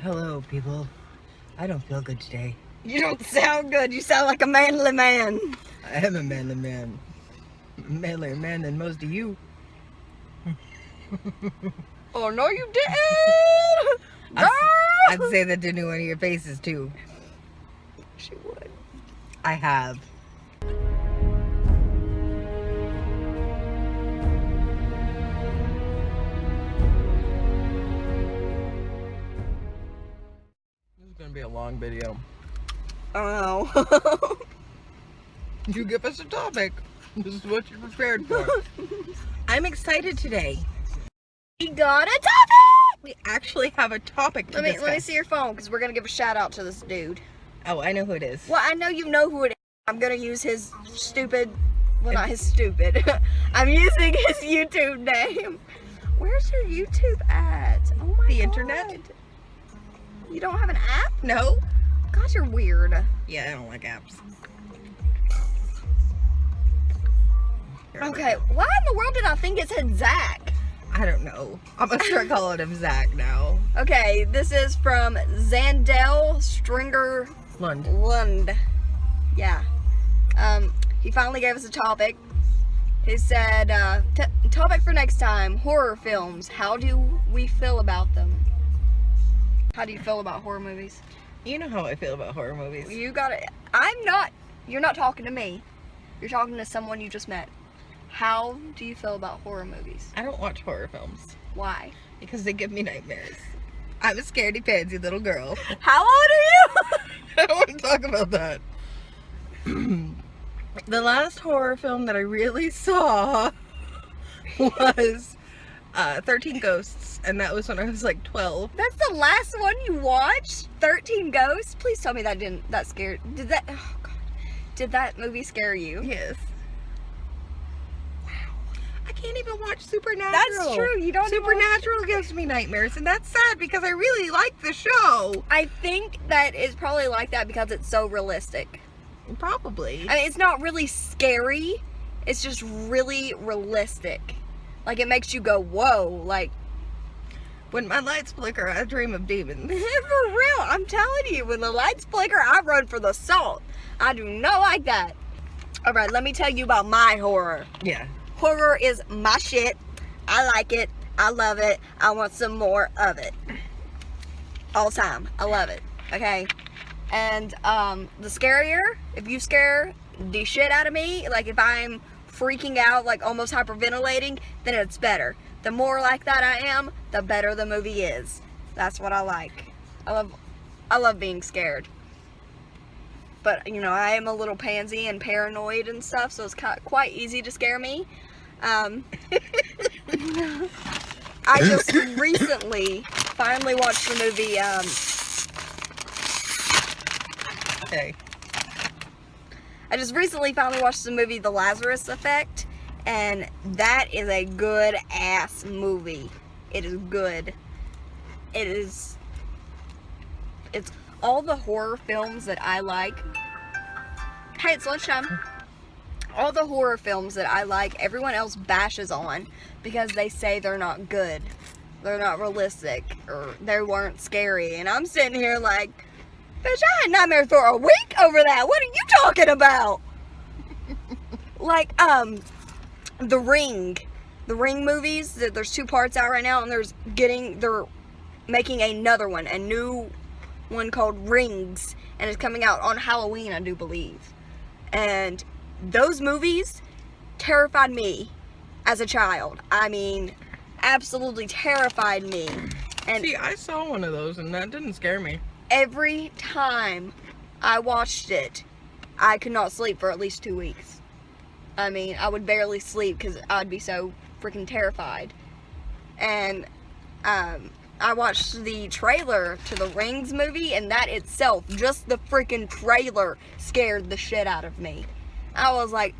Hello, people. I don't feel good today. You don't sound good. You sound like a manly man. I am a manly man. Manlier man than most of you. Oh, no, you didn't. I'd say that to any one of your faces, too. She would. I have. This is going to be a long video. Oh. You give us a topic. This is what you're prepared for. I'm excited today. We got a topic. We actually have a topic to discuss. Let me see your phone, because we're going to give a shout out to this dude. Oh, I know who it is. Well, I know you know who it is. I'm going to use his stupid, well, not his stupid. I'm using his YouTube name. Where's your YouTube at? Oh my God. The internet? You don't have an app? No. God, you're weird. Yeah, I don't like apps. Okay, why in the world did I think it said Zach? I don't know. I'm gonna start calling him Zach now. Okay, this is from Zandel Stringer Lund. Yeah. He finally gave us a topic. He said, topic for next time, horror films. How do we feel about them? How do you feel about horror movies? You know how I feel about horror movies. You gotta, you're not talking to me. You're talking to someone you just met. How do you feel about horror movies? I don't watch horror films. Why? Because they give me nightmares. I'm a scaredy pansy little girl. How old are you? I don't want to talk about that. The last horror film that I really saw was 13 Ghosts, and that was when I was like 12. That's the last one you watched? 13 Ghosts? Please tell me that scared. Oh God. Did that movie scare you? Yes. I can't even watch Supernatural. That's true. You don't. Supernatural gives me nightmares, and that's sad because I really like the show. I think that it's probably like that because it's so realistic. Probably. I mean, it's not really scary. It's just really realistic. Like, it makes you go, whoa. Like, when my lights flicker, I dream of demons. For real. I'm telling you, when the lights flicker, I run for the salt. I do not like that. All right, let me tell you about my horror. Yeah. Horror is my shit. I like it. I love it. I want some more of it. All the time. I love it. Okay? And the scarier, if you scare the shit out of me, like if I'm freaking out, like almost hyperventilating, then it's better. The more like that I am, the better the movie is. That's what I like. I love being scared. But, you know, I am a little pansy and paranoid and stuff, so it's quite easy to scare me. I just recently finally watched the movie, Okay. I just recently finally watched the movie The Lazarus Effect, and that is a good ass movie. It is good. It's all the horror films that I like. Hey, it's lunchtime. All the horror films that I like, everyone else bashes on because they say they're not good. They're not realistic, or they weren't scary. And I'm sitting here like, bitch, I had nightmares for a week over that. What are you talking about? Like, The Ring. The Ring movies, there's 2 parts out right now, and they're making another one, a new one called Rings, and it's coming out on Halloween, I do believe. And those movies terrified me as a child. I mean, absolutely terrified me. And see, I saw one of those, and that didn't scare me. Every time I watched it, I could not sleep for at least 2 weeks. I mean, I would barely sleep because I'd be so freaking terrified. And I watched the trailer to the Rings movie, and that itself, just the freaking trailer, scared the shit out of me. I was like,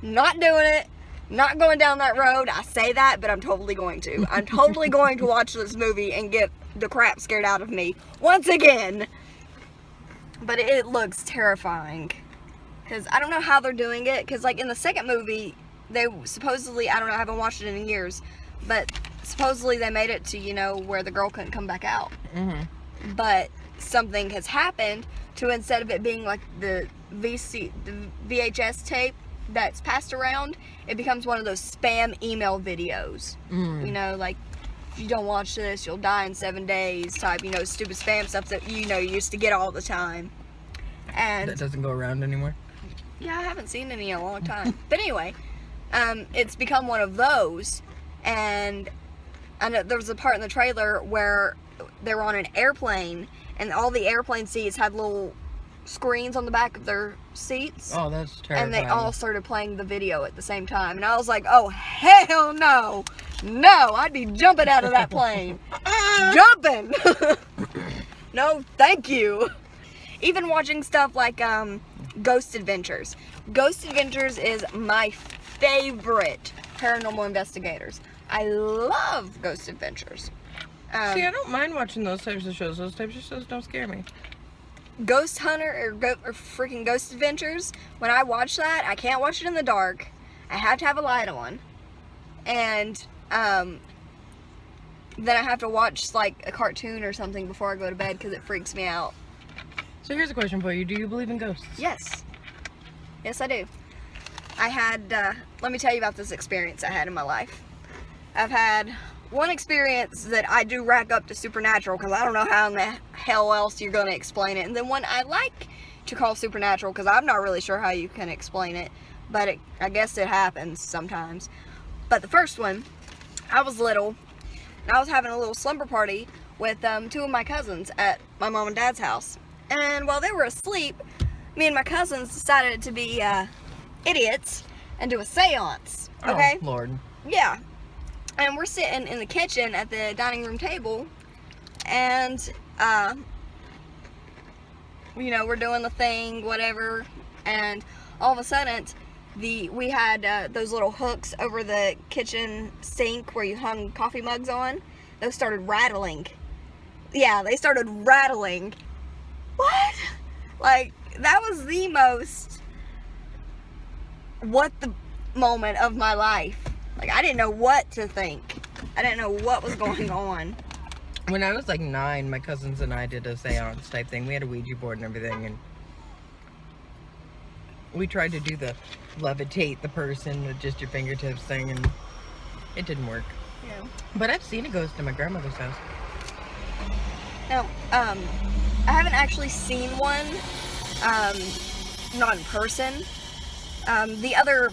not doing it. Not going down that road. I say that, but I'm totally going to. I'm totally going to watch this movie and get the crap scared out of me once again. But it looks terrifying. Because I don't know how they're doing it. Because, like, in the second movie, they supposedly, I don't know, I haven't watched it in years, but supposedly they made it to, you know, where the girl couldn't come back out. Mm-hmm. But something has happened to, instead of it being like the VHS tape that's passed around, it becomes one of those spam email videos. You know, like, if you don't watch this, you'll die in 7 days type, you know, stupid spam stuff that, you know, you used to get all the time. And That doesn't go around anymore. yeah, I haven't seen any in a long time. But anyway, it's become one of those. And I know there was a part in the trailer where they were on an airplane, and all the airplane seats had little screens on the back of their seats. Oh, that's terrifying. And they all started playing the video at the same time. And I was like, oh, hell no. No, I'd be jumping out of that plane. Jumping. No, thank you. Even watching stuff like Ghost Adventures. Ghost Adventures is my favorite paranormal investigators. I love Ghost Adventures. See, I don't mind watching those types of shows. Those types of shows don't scare me. Ghost Hunter or freaking Ghost Adventures, when I watch that, I can't watch it in the dark. I have to have a light on. And then I have to watch like a cartoon or something before I go to bed because it freaks me out. So here's a question for you. Do you believe in ghosts? Yes. Yes, I do. I had, let me tell you about this experience I had in my life. I've had one experience that I do rack up to supernatural because I don't know how in the hell else you're going to explain it. And then one I like to call supernatural because I'm not really sure how you can explain it. But I guess it happens sometimes. But the first one, I was little and I was having a little slumber party with 2 of my cousins at my mom and dad's house. And while they were asleep, me and my cousins decided to be idiots and do a seance. Okay? Oh, Lord. Yeah. And we're sitting in the kitchen at the dining room table, and, you know, we're doing the thing, whatever, and all of a sudden, we had those little hooks over the kitchen sink where you hung coffee mugs on. Those started rattling. Yeah, they started rattling. What? Like, that was the most what the moment of my life. Like, I didn't know what to think. I didn't know what was going on. When I was like 9, my cousins and I did a seance type thing. We had a Ouija board and everything, and we tried to do the levitate the person with just your fingertips thing, and it didn't work. Yeah. But I've seen a ghost in my grandmother's house. Now, I haven't actually seen one, not in person. The other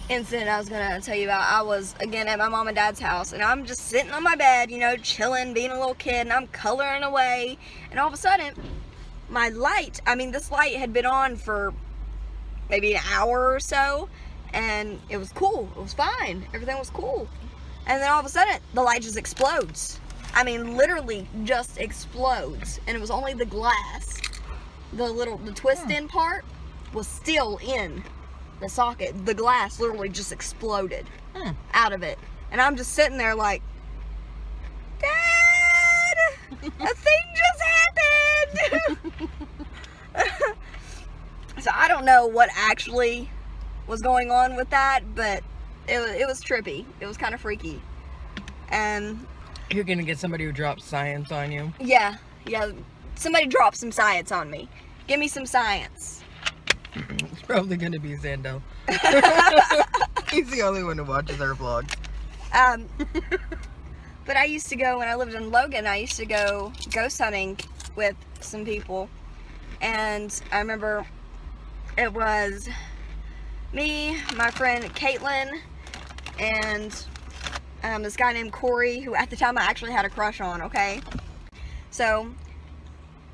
incident I was gonna tell you about, I was again at my mom and dad's house, and I'm just sitting on my bed, you know, chilling, being a little kid, and I'm coloring away, and all of a sudden, my light, this light had been on for maybe an hour or so, and it was cool, it was fine, everything was cool, and then all of a sudden, the light just explodes. Literally just explodes, and it was only the glass, the twist in part was still in the socket. The glass literally just exploded out of it. And I'm just sitting there like, Dad, a thing just happened. So I don't know what actually was going on with that, but it was trippy. It was kind of freaky. And You're gonna get somebody who drops science on you. yeah, somebody drop some science on me. Give me some science. It's probably gonna be Zandel. He's the only one who watches our vlogs. But I used to go, when I lived in Logan, I used to go ghost hunting with some people. And I remember it was me, my friend Caitlin, and this guy named Corey, who at the time I actually had a crush on, okay? So,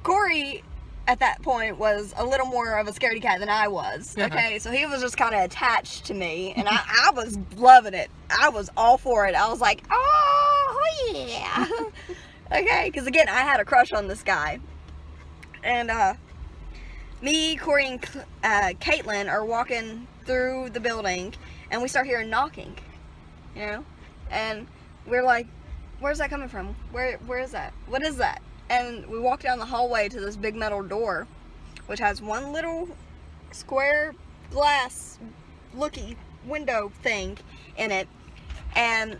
Corey at that point was a little more of a scaredy cat than I was, okay? So he was just kind of attached to me, and I was loving it. I was all for it. I was like, oh yeah. Okay, because again, I had a crush on this guy. And me, Corey, and Caitlin are walking through the building, and we start hearing knocking, you know? And we're like, where's that coming from? Where is that? What is that? And we walk down the hallway to this big metal door, which has one little square glass looky window thing in it. And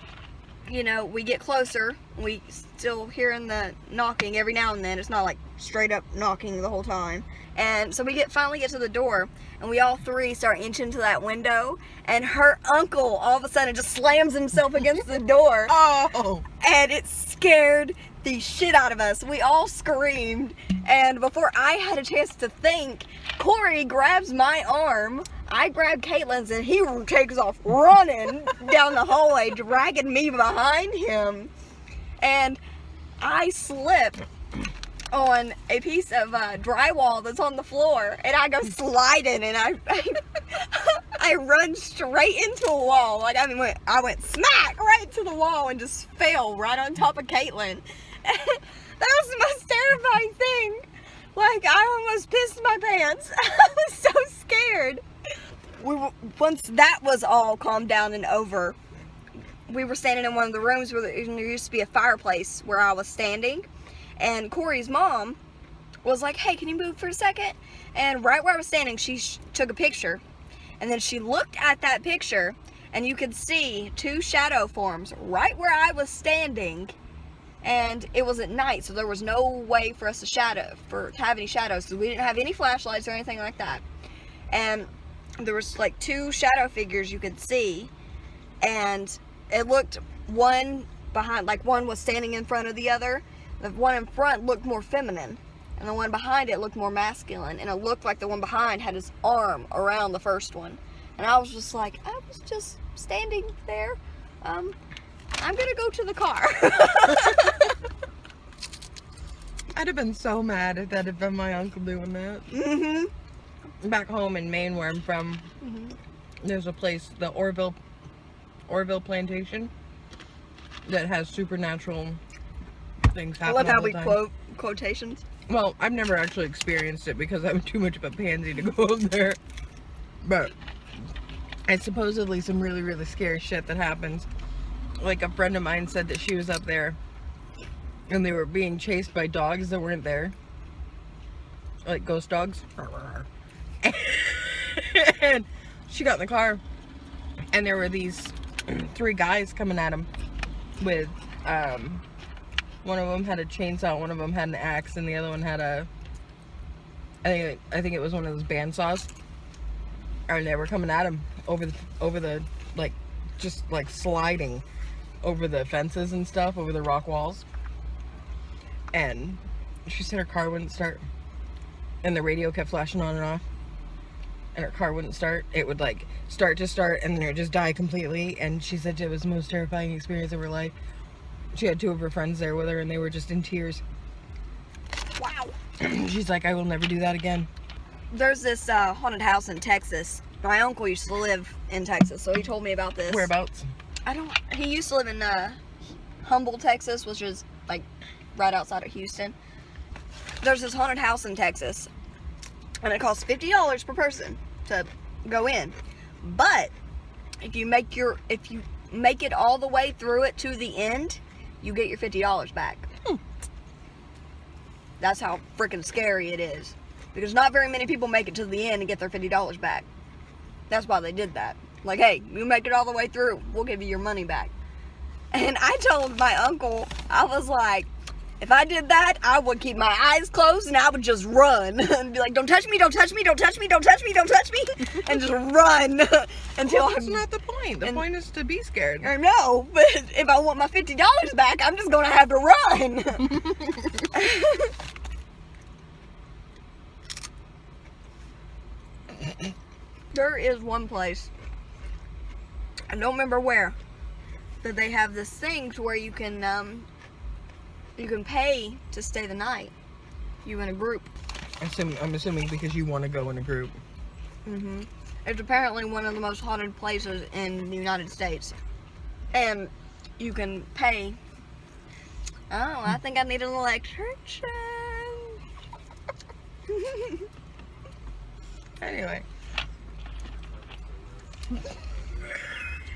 you know, we get closer. We still hearing the knocking every now and then. It's not like straight up knocking the whole time. And so we finally get to the door, and we all three start inching to that window, and her uncle all of a sudden just slams himself against the door. Oh! And it scared the shit out of us. We all screamed, and before I had a chance to think, Corey grabs my arm, I grab Caitlin's, and he takes off running down the hallway, dragging me behind him. And I slip on a piece of drywall that's on the floor, and I go sliding, and I run straight into a wall. Like, I mean, I went smack right to the wall and just fell right on top of Caitlin. That was the most terrifying thing. Like, I almost pissed my pants. I was so scared. Once that was all calmed down and over, we were standing in one of the rooms where there used to be a fireplace where I was standing. And Corey's mom was like, hey, can you move for a second? And right where I was standing, she took a picture. And then she looked at that picture, and you could see two shadow forms right where I was standing. And it was at night, so there was no way for us to have any shadows, because we didn't have any flashlights or anything like that. And there was like two shadow figures you could see, and it looked one behind, like one was standing in front of the other. The one in front looked more feminine, and the one behind it looked more masculine, and it looked like the one behind had his arm around the first one. And I was just like, I was just standing there. I'm gonna go to the car. I'd have been so mad if that had been my uncle doing that. Mm-hmm. Back home in Maine, where I'm from, there's a place, the Orville Plantation, that has supernatural things happen. I love how all the we time. quote quotations. Well, I've never actually experienced it because I'm too much of a pansy to go up there. But it's supposedly some really, really scary shit that happens. Like, a friend of mine said that she was up there and they were being chased by dogs that weren't there. Like ghost dogs. And she got in the car and there were these three guys coming at them with, one of them had a chainsaw, one of them had an axe, and the other one had I think it was one of those bandsaws. And they were coming at him over the like, just like sliding over the fences and stuff, over the rock walls. And she said her car wouldn't start, and the radio kept flashing on and off, and her car wouldn't start. It would like start to start, and then it would just die completely. And she said it was the most terrifying experience of her life. She had two of her friends there with her, and they were just in tears. Wow. She's like, I will never do that again. There's this haunted house in Texas. My uncle used to live in Texas, so he told me about this. Whereabouts? He used to live in Humble, Texas, which is like right outside of Houston. There's this haunted house in Texas, and it costs $50 per person to go in. But if you make it all the way through it to the end, you get your $50 back. That's how freaking scary it is. Because not very many people make it to the end and get their $50 back. That's why they did that. Like, hey, you make it all the way through, we'll give you your money back. And I told my uncle, I was like, if I did that, I would keep my eyes closed and I would just run and be like, don't touch me, don't touch me, don't touch me, don't touch me, don't touch me, and just run until that's not the point. The point is to be scared. I know, but if I want my $50 back, I'm just gonna have to run. There is one place, I don't remember where, but they have this thing to where you can pay to stay the night. You in a group. I'm assuming because you want to go in a group. It's apparently one of the most haunted places in the United States, and you can pay. Oh, I think I need an electrician. Anyway.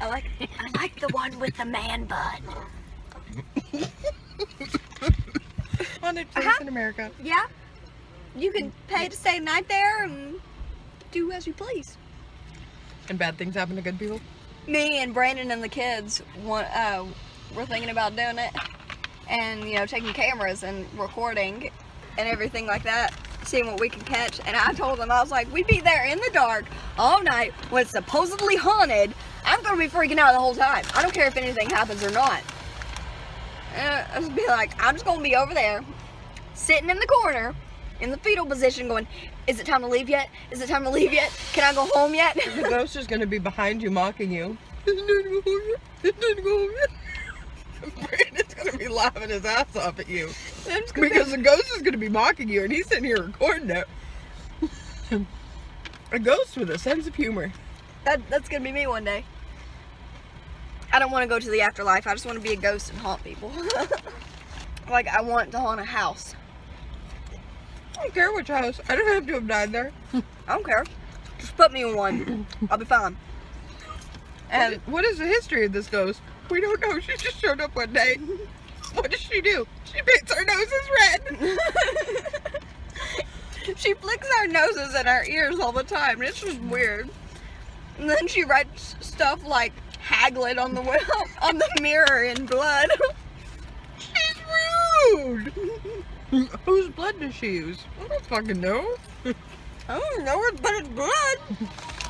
I like the one with the man bun. Haunted place in America. Yeah. You can pay to stay the night there and do as you please. And bad things happen to good people? Me and Brandon and the kids we're thinking about doing it. And, you know, taking cameras and recording and everything like that, seeing what we can catch. And I told them, I was like, we'd be there in the dark all night when it's supposedly haunted. I'm going to be freaking out the whole time. I don't care if anything happens or not. And I just be like, I'm just going to be over there, sitting in the corner, in the fetal position going, is it time to leave yet? Is it time to leave yet? Can I go home yet? The ghost is going to be behind you mocking you. Isn't it go home yet? Isn't it go home yet? Brandon's going to be laughing his ass off at you. Because the ghost is going to be mocking you and he's sitting here recording it. A ghost with a sense of humor. That's going to be me one day. I don't want to go to the afterlife. I just want to be a ghost and haunt people. Like, I want to haunt a house. I don't care which house. I don't have to have died there. I don't care. Just put me in one. I'll be fine. And what is the history of this ghost? We don't know. She just showed up one day. What does she do? She paints our noses red. She flicks our noses and our ears all the time. It's just weird. And then she writes stuff like Hagrid on the mirror in blood. She's rude. Whose blood does she use? I don't fucking know. I don't know it, but it's blood.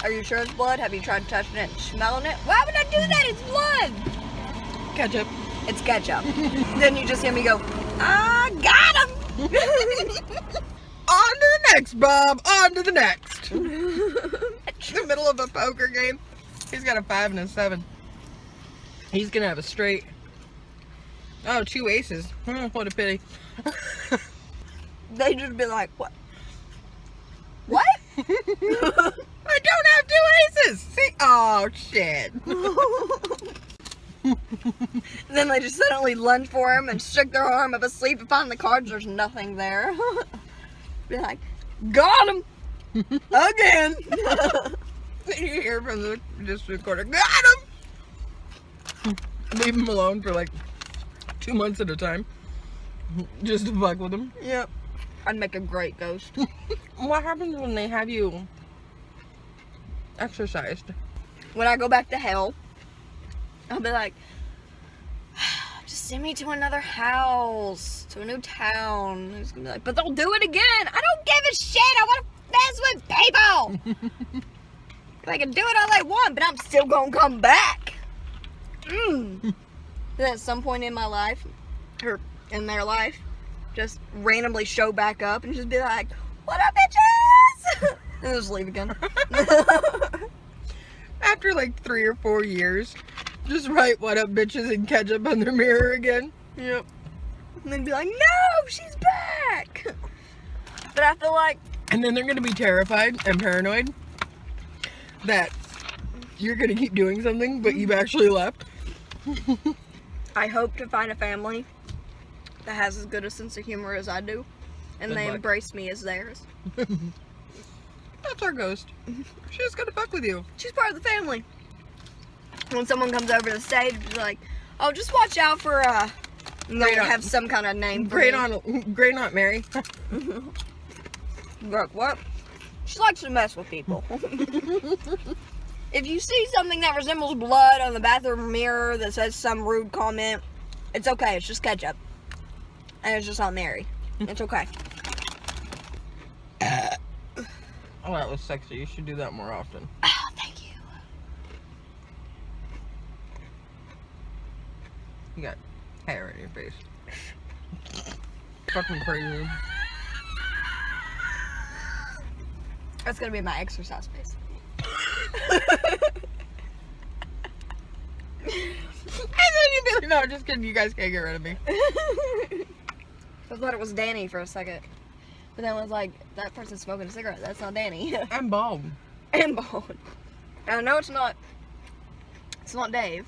Are you sure it's blood? Have you tried touching it and smelling it? Why would I do that? It's blood. Ketchup. It's ketchup. Then you just hear me go, I got him. On to the next, Bob. On to the next. In the middle of a poker game. He's got a 5 and a 7. He's gonna have a straight. Oh, 2 aces. What a pity. They just be like, what? What? I don't have 2 aces. See? Oh, shit. Then they just suddenly lunge for him and shook their arm up asleep and find the cards. There's nothing there. Be like, got him again. You hear from the district recorder, got him. Leave him alone for like 2 months at a time, just to fuck with him. Yep. I'd make a great ghost. What happens when they have you exercised? When I go back to hell, I'll be like, just send me to another house, to a new town. It's gonna be like, but they'll do it again. I don't give a shit. I want to mess with people. They can do it all they want, but I'm still gonna come back. Then at some point in my life, or in their life, just randomly show back up and just be like, what up, bitches? And just leave again. After like 3 or 4 years, just write what up, bitches, and ketchup on their mirror again. Yep. And then be like, no, she's back. But I feel like, and then they're gonna be terrified and paranoid that you're gonna keep doing something, but you've actually left. I hope to find a family that has as good a sense of humor as I do, and Good they luck. embrace me as theirs. That's our ghost. She's gonna fuck with you. She's part of the family. When someone comes over to the stage, it's like, oh, just watch out for, and Great they'll aunt. have some kind of name for Great me. Aunt Mary. Look, what? She likes to mess with people. If you see something that resembles blood on the bathroom mirror that says some rude comment, it's okay. It's just ketchup. And it's just Aunt Mary. It's okay. Oh, that was sexy. You should do that more often. Oh, thank you. You got hair in your face. Fucking crazy. That's gonna be my exercise face. And then you'd be like, no, just kidding. You guys can't get rid of me. I thought it was Danny for a second. But then I was like, that person's smoking a cigarette. That's not Danny. I'm bald. And bald. I know it's not. It's not Dave.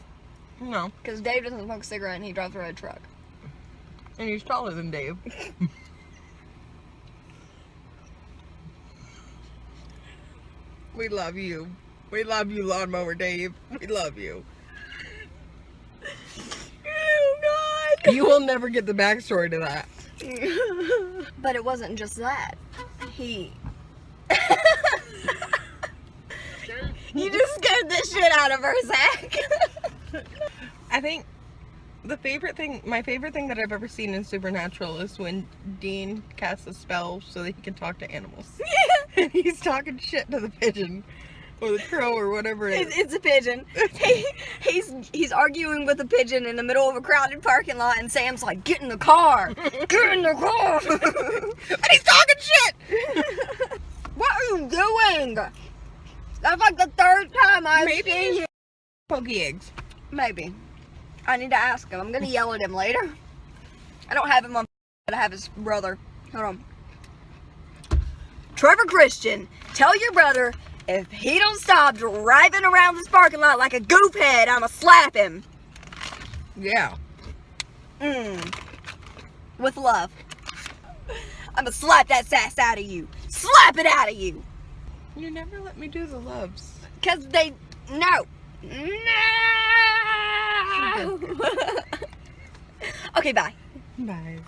No. Because Dave doesn't smoke a cigarette and he drives a red truck. And he's taller than Dave. We love you. We love you, Lawnmower Dave. We love you. Oh, God. You will never get the backstory to that. But it wasn't just that. He... You just scared the shit out of her, Zach. I think my favorite thing that I've ever seen in Supernatural is when Dean casts a spell so that he can talk to animals. And he's talking shit to the pigeon. Or the crow or whatever it is. It's a pigeon. He's arguing with a pigeon in the middle of a crowded parking lot, and Sam's like, "Get in the car! Get in the car!" And he's talking shit! What are you doing? That's like the third time I've seen you. Pokey eggs. Maybe. I need to ask him. I'm gonna yell at him later. I don't have him on, but I have his brother. Hold on. Trevor Christian, tell your brother if he don't stop driving around this parking lot like a goofhead, I'ma slap him. Yeah. With love. I'ma slap that sass out of you. Slap it out of you. You never let me do the loves. Cause they, no. No. Okay, bye. Bye.